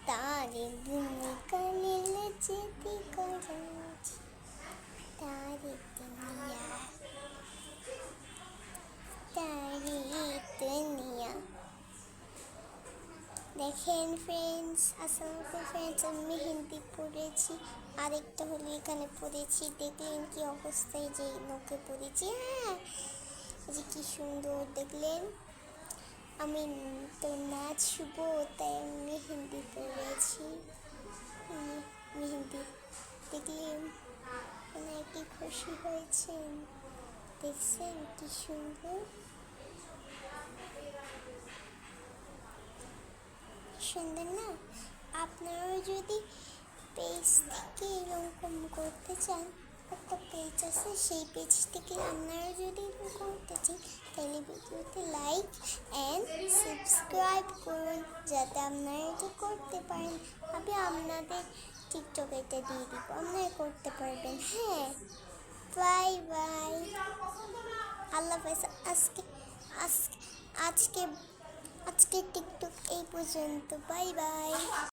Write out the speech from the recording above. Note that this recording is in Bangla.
तारे भूमिकाने लचती करूँगी तारे दुनिया। দেখেন ফ্রেন্ডস, আসসালামু ফ্রেন্ডস, আমি মেহেন্দি পরেছি, আরেকটা হলো এখানে পরেছি। দেখলেন কি অবস্থায় যে নৌকে পরেছি? হ্যাঁ, যে কি সুন্দর দেখলেন। আমি তো নাচবো, তাই আমি মেহেন্দি পরেছি। মেহেন্দি দেখলেন, মানে কি খুশি হয়েছেন? দেখছেন কি সুন্দর সুন্দর না? আপনারাও যদি পেজ থেকে এরকম করতে চান, একটা পেজ আছে, সেই পেজ থেকে আপনারা যদি করতে চান তাহলে ভিডিওতে লাইক অ্যান্ড সাবস্ক্রাইব করুন, যাতে আপনারা এটা করতে পারেন। আমি আপনাদের টিকটকে এটা দিয়ে দিব, আপনারা করতে পারবেন। হ্যাঁ, বাই বাই, আল্লাহ হাফেজ। আজকে আজকে আজকে টিকটক এই পর্যন্ত। Bye bye.